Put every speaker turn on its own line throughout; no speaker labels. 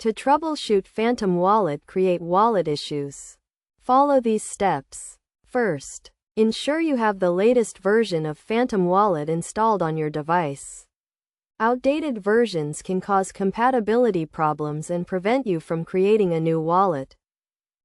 To troubleshoot Phantom Wallet, create wallet issues. Follow these steps. First, ensure you have the latest version of Phantom Wallet installed on your device. Outdated versions can cause compatibility problems and prevent you from creating a new wallet.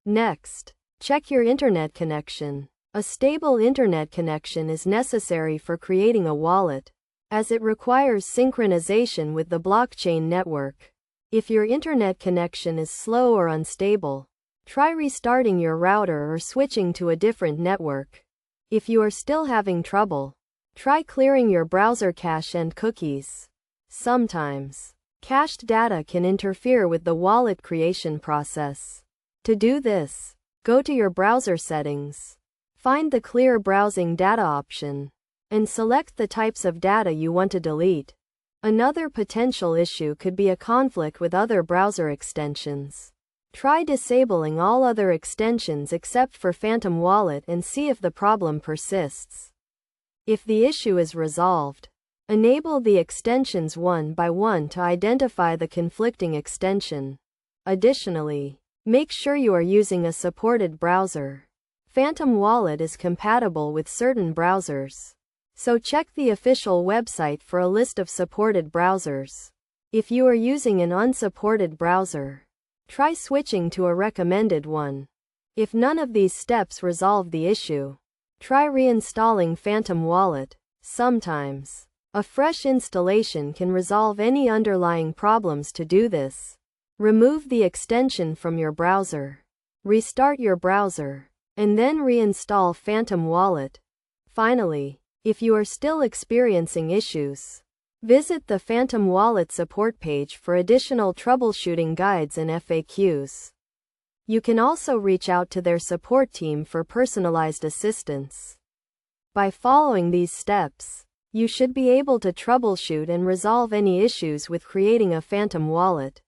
Next, check your internet connection. A stable internet connection is necessary for creating a wallet, as it requires synchronization with the blockchain network. If your internet connection is slow or unstable, try restarting your router or switching to a different network. If you are still having trouble, try clearing your browser cache and cookies. Sometimes, cached data can interfere with the wallet creation process. To do this, go to your browser settings, find the Clear Browsing Data option, and select the types of data you want to delete. Another potential issue could be a conflict with other browser extensions. Try disabling all other extensions except for Phantom Wallet and see if the problem persists. If the issue is resolved, enable the extensions one by one to identify the conflicting extension. Additionally, make sure you are using a supported browser. Phantom Wallet is compatible with certain browsers, so check the official website for a list of supported browsers. If you are using an unsupported browser, try switching to a recommended one. If none of these steps resolve the issue, try reinstalling Phantom Wallet. Sometimes, a fresh installation can resolve any underlying problems. To do this, remove the extension from your browser, restart your browser, and then reinstall Phantom Wallet. Finally, if you are still experiencing issues, visit the Phantom Wallet support page for additional troubleshooting guides and FAQs. You can also reach out to their support team for personalized assistance. By following these steps, you should be able to troubleshoot and resolve any issues with creating a Phantom Wallet.